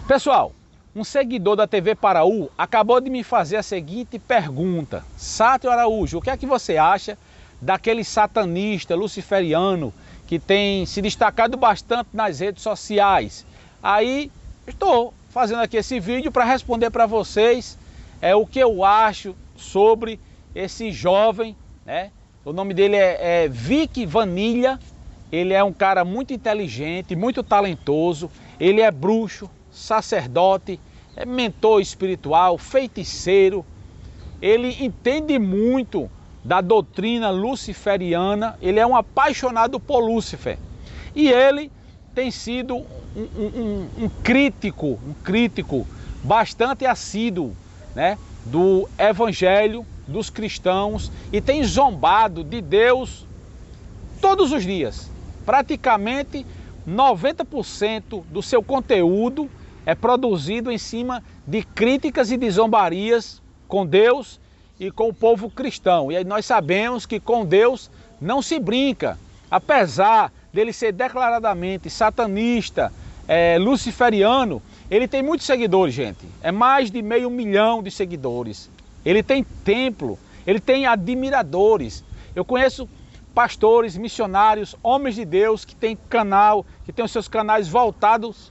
Pessoal, um seguidor da TV Paraú acabou de me fazer a seguinte pergunta. Sátio Araújo, o que é que você acha daquele satanista luciferiano que tem se destacado bastante nas redes sociais? Aí estou fazendo aqui esse vídeo para responder para vocês o que eu acho sobre esse jovem, né? O nome dele é Vic Vanilla. Ele é um cara muito inteligente, muito talentoso. Ele é bruxo, sacerdote, é mentor espiritual, feiticeiro. Ele entende muito da doutrina luciferiana. Ele é um apaixonado por Lúcifer. E ele tem sido um crítico bastante assíduo, né, do evangelho, dos cristãos, e tem zombado de Deus todos os dias. Praticamente 90% do seu conteúdo é produzido em cima de críticas e de zombarias com Deus e com o povo cristão. E aí nós sabemos que com Deus não se brinca. Apesar dele ser declaradamente satanista, luciferiano, ele tem muitos seguidores, gente. É mais de 500 mil de seguidores. Ele tem templo, ele tem admiradores. Eu conheço pastores, missionários, homens de Deus que têm canal, que têm os seus canais voltados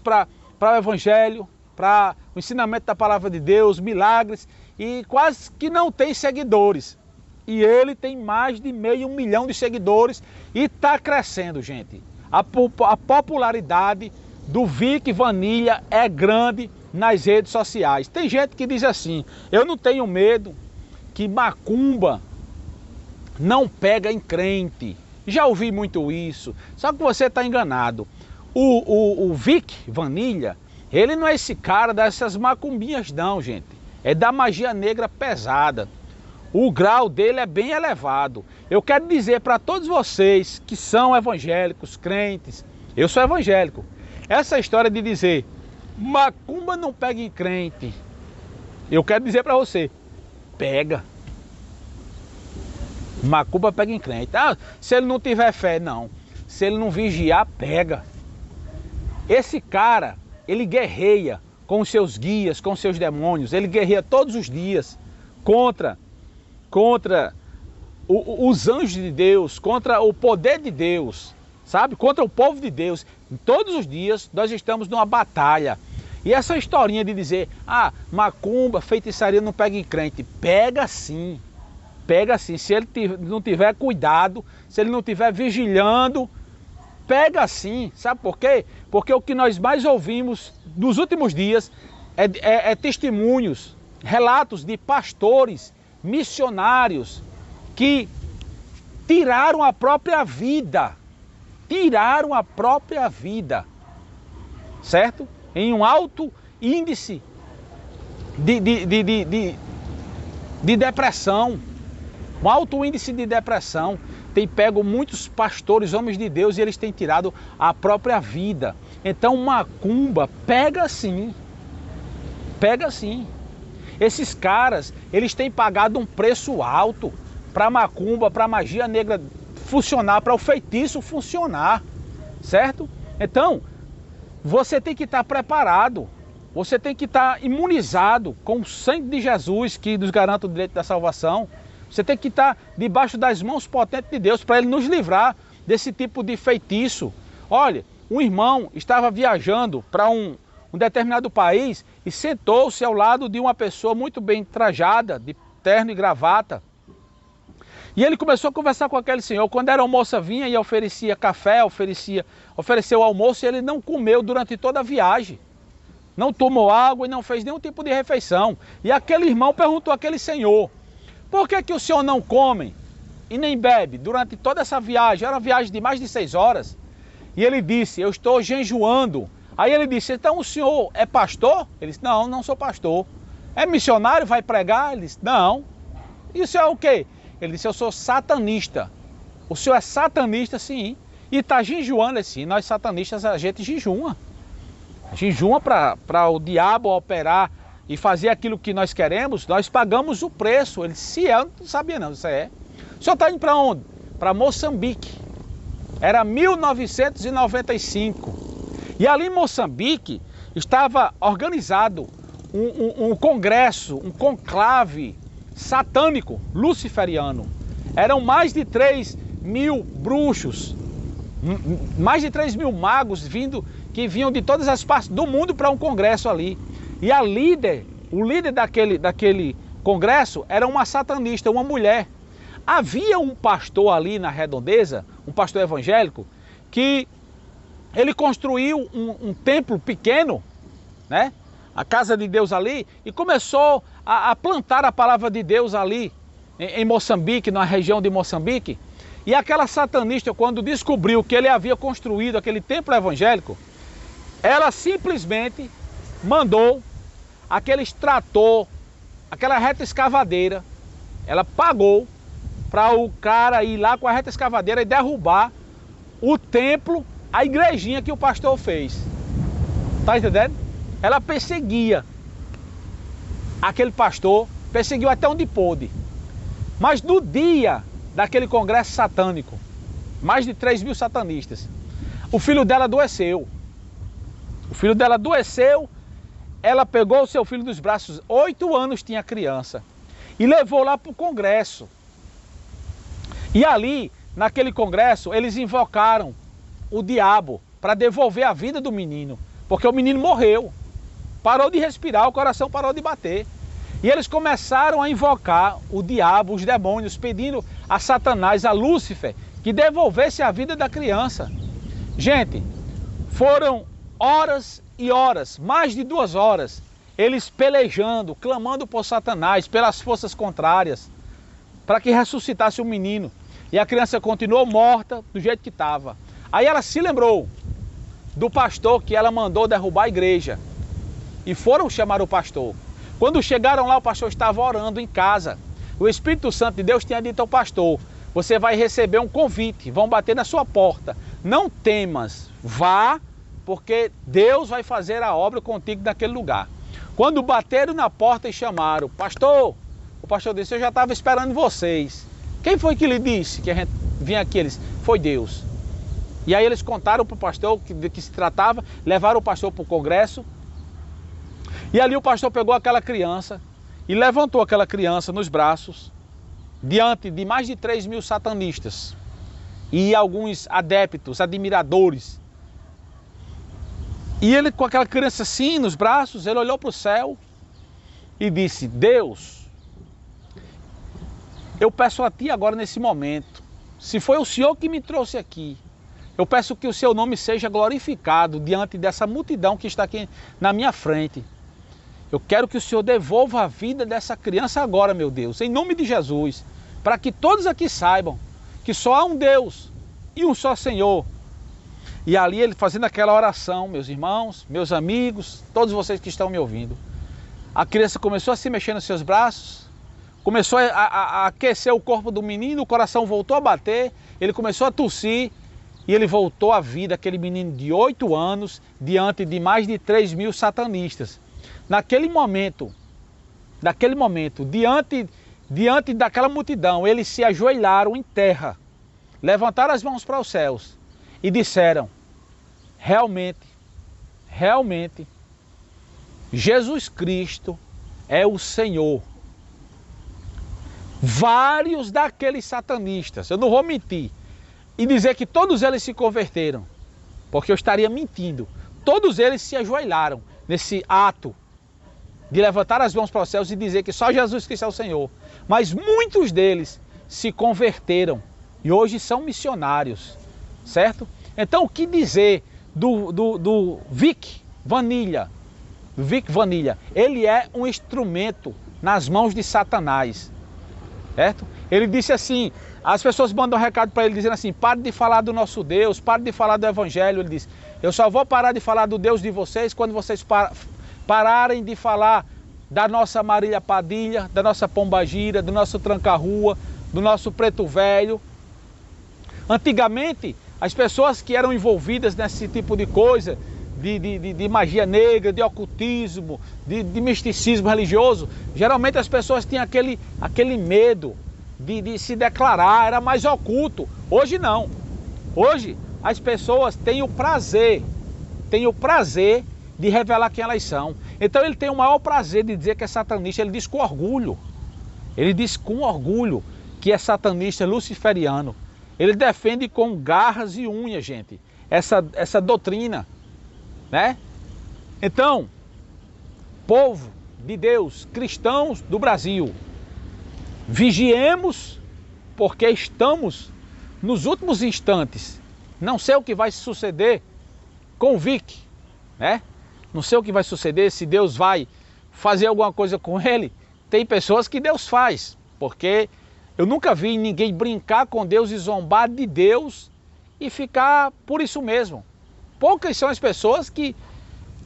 para o evangelho, para o ensinamento da palavra de Deus, milagres, e quase que não tem seguidores. E ele tem mais de 500 mil de seguidores e está crescendo, gente. A popularidade do Vic Vanilla é grande nas redes sociais. Tem gente que diz assim: eu não tenho medo que macumba não pega em crente. Já ouvi muito isso, só que você está enganado. O Vic Vanilla, ele não é esse cara dessas macumbinhas não, gente. É da magia negra pesada. O grau dele é bem elevado. Eu quero dizer para todos vocês que são evangélicos, crentes, eu sou evangélico, essa história de dizer macumba não pega em crente, eu quero dizer para você, pega. Macumba pega em crente. Ah, se ele não tiver fé, não. Se ele não vigiar, pega. Esse cara, ele guerreia com os seus guias, com os seus demônios. Ele guerreia todos os dias contra os anjos de Deus, contra o poder de Deus, sabe? Contra o povo de Deus. Todos os dias nós estamos numa batalha. E essa historinha de dizer, macumba, feitiçaria não pega em crente. Pega sim. Pega sim. Se ele não tiver cuidado, se ele não tiver vigilando, pega sim. Sabe por quê? Porque o que nós mais ouvimos nos últimos dias é testemunhos, relatos de pastores, missionários que tiraram a própria vida. Tiraram a própria vida. Certo? Em um alto índice de depressão. Um alto índice de depressão. Tem pego muitos pastores, homens de Deus, e eles têm tirado a própria vida. Então macumba pega sim. Pega sim. Esses caras, eles têm pagado um preço alto para macumba, para magia negra funcionar, para o feitiço funcionar. Certo? Então, você tem que estar preparado. Você tem que estar imunizado com o sangue de Jesus, que nos garante o direito da salvação. Você tem que estar debaixo das mãos potentes de Deus para Ele nos livrar desse tipo de feitiço. Olha, um irmão estava viajando para um determinado país e sentou-se ao lado de uma pessoa muito bem trajada, de terno e gravata. E ele começou a conversar com aquele senhor. Quando era almoço, vinha e oferecia café, ofereceu o almoço, e ele não comeu durante toda a viagem. Não tomou água e não fez nenhum tipo de refeição. E aquele irmão perguntou àquele senhor: por que o senhor não come e nem bebe durante toda essa viagem? Era uma viagem de mais de 6 horas. E ele disse: eu estou jejuando. Aí ele disse: então o senhor é pastor? Ele disse: não, não sou pastor. É missionário, vai pregar? Ele disse: não. E o senhor é o quê? Ele disse: eu sou satanista. O senhor é satanista? Sim. E está jejuando? Ele disse: sim, nós satanistas a gente jejuma. Jejuma para o diabo operar e fazer aquilo que nós queremos, nós pagamos o preço. Ele disse: eu não sabia não, isso é. O senhor está indo para onde? Para Moçambique. Era 1995. E ali em Moçambique, estava organizado um congresso, um conclave satânico, luciferiano. Eram mais de 3.000 bruxos, mais de 3.000 magos que vinham de todas as partes do mundo para um congresso ali. E o líder daquele congresso era uma satanista, uma mulher. Havia um pastor ali na redondeza, um pastor evangélico, que ele construiu um templo pequeno, né? A casa de Deus ali, e começou a plantar a palavra de Deus ali, em Moçambique, na região de Moçambique. E aquela satanista, quando descobriu que ele havia construído aquele templo evangélico, ela simplesmente mandou aquele extrator, aquela reta escavadeira, ela pagou para o cara ir lá com a reta escavadeira e derrubar o templo, a igrejinha que o pastor fez. Tá entendendo? Ela perseguia aquele pastor, perseguiu até onde pôde. Mas no dia daquele congresso satânico, mais de 3.000 satanistas, o filho dela adoeceu. O filho dela adoeceu, ela pegou o seu filho dos braços, 8 anos tinha a criança, e levou lá para o congresso. E ali, naquele congresso, eles invocaram o diabo para devolver a vida do menino, porque o menino morreu, parou de respirar, o coração parou de bater. E eles começaram a invocar o diabo, os demônios, pedindo a Satanás, a Lúcifer, que devolvesse a vida da criança. Gente, foram horas e horas, mais de 2 horas, eles pelejando, clamando por Satanás, pelas forças contrárias, para que ressuscitasse o menino. E a criança continuou morta do jeito que estava. Aí ela se lembrou do pastor que ela mandou derrubar a igreja. E foram chamar o pastor. Quando chegaram lá, o pastor estava orando em casa. O Espírito Santo de Deus tinha dito ao pastor: você vai receber um convite, vão bater na sua porta. Não temas, vá, porque Deus vai fazer a obra contigo naquele lugar. Quando bateram na porta e chamaram, pastor, o pastor disse: eu já estava esperando vocês. Quem foi que lhe disse que a gente vinha aqui? Eles: foi Deus. E aí eles contaram para o pastor de que se tratava, levaram o pastor para o congresso. E ali o pastor pegou aquela criança e levantou aquela criança nos braços, diante de mais de 3.000 satanistas e alguns adeptos, admiradores. E ele, com aquela criança assim nos braços, ele olhou para o céu e disse: Deus, eu peço a Ti agora nesse momento, se foi o Senhor que me trouxe aqui, eu peço que o Seu nome seja glorificado diante dessa multidão que está aqui na minha frente. Eu quero que o Senhor devolva a vida dessa criança agora, meu Deus, em nome de Jesus, para que todos aqui saibam que só há um Deus e um só Senhor. E ali ele fazendo aquela oração, meus irmãos, meus amigos, todos vocês que estão me ouvindo, a criança começou a se mexer nos seus braços, começou a aquecer o corpo do menino, o coração voltou a bater, ele começou a tossir e ele voltou à vida, aquele menino de 8 anos, diante de mais de 3.000 satanistas. Naquele momento, diante daquela multidão, eles se ajoelharam em terra, levantaram as mãos para os céus e disseram: realmente, Jesus Cristo é o Senhor. Vários daqueles satanistas, eu não vou mentir e dizer que todos eles se converteram, porque eu estaria mentindo. Todos eles se ajoelharam nesse ato de levantar as mãos para os céus e dizer que só Jesus Cristo é o Senhor. Mas muitos deles se converteram e hoje são missionários, certo? Então o que dizer do Vic Vanilla? Vic Vanilla, ele é um instrumento nas mãos de Satanás, certo? Ele disse assim, as pessoas mandam um recado para ele dizendo assim: pare de falar do nosso Deus, pare de falar do Evangelho. Ele disse: eu só vou parar de falar do Deus de vocês quando vocês pararem de falar da nossa Marília Padilha, da nossa Pombagira, do nosso Tranca-Rua, do nosso Preto Velho. Antigamente, as pessoas que eram envolvidas nesse tipo de coisa, de magia negra, de ocultismo, de misticismo religioso, geralmente as pessoas tinham aquele medo de se declarar, era mais oculto. Hoje não. Hoje as pessoas têm o prazer de revelar quem elas são. Então ele tem o maior prazer de dizer que é satanista, ele diz com orgulho. Ele diz com orgulho que é satanista luciferiano. Ele defende com garras e unhas, gente, essa doutrina, né? Então, povo de Deus, cristãos do Brasil, vigiemos, porque estamos nos últimos instantes. Não sei o que vai suceder com o Vic, né? Não sei o que vai suceder, se Deus vai fazer alguma coisa com ele. Tem pessoas que Deus faz, porque eu nunca vi ninguém brincar com Deus e zombar de Deus e ficar por isso mesmo. Poucas são as pessoas que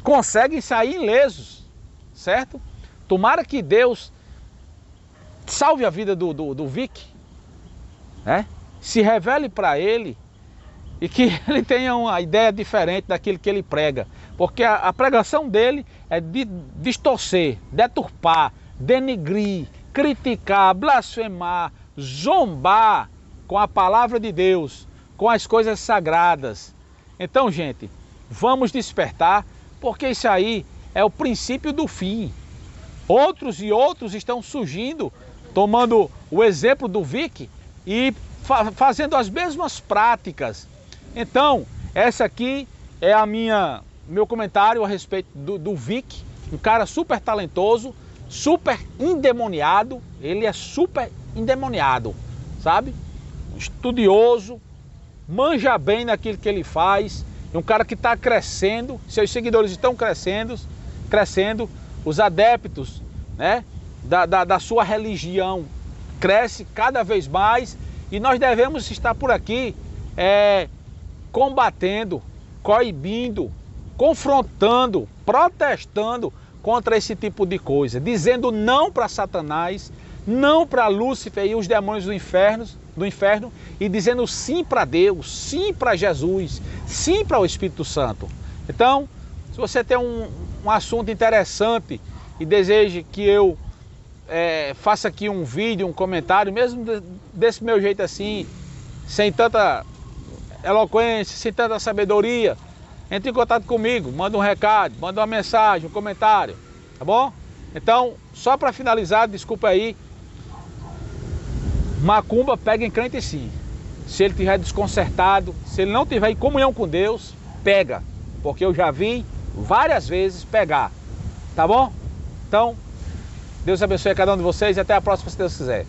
conseguem sair ilesos, certo? Tomara que Deus salve a vida do Vic, né? Se revele para ele e que ele tenha uma ideia diferente daquilo que ele prega. Porque a pregação dele é de distorcer, deturpar, denegrir, criticar, blasfemar, zombar com a palavra de Deus, com as coisas sagradas. Então, gente, vamos despertar, porque isso aí é o princípio do fim. Outros e outros estão surgindo, tomando o exemplo do Vic e fazendo as mesmas práticas. Então, essa aqui é meu comentário a respeito do Vic, um cara super talentoso, super endemoniado. Ele é super endemoniado, sabe? Estudioso, manja bem naquilo que ele faz, é um cara que está crescendo, seus seguidores estão crescendo, os adeptos, né, da sua religião cresce cada vez mais, e nós devemos estar por aqui combatendo, coibindo, confrontando, protestando contra esse tipo de coisa, dizendo não para Satanás, não para Lúcifer e os demônios do inferno, e dizendo sim para Deus, sim para Jesus, sim para o Espírito Santo. Então, se você tem um assunto interessante e deseja que eu faça aqui um vídeo, um comentário, mesmo desse meu jeito assim, sem tanta eloquência, sem tanta sabedoria, entre em contato comigo, manda um recado, manda uma mensagem, um comentário, tá bom? Então, só para finalizar, desculpa aí, macumba pega em crente sim. Se ele estiver desconcertado, se ele não tiver em comunhão com Deus, pega, porque eu já vi várias vezes pegar, tá bom? Então, Deus abençoe a cada um de vocês e até a próxima, se Deus quiser.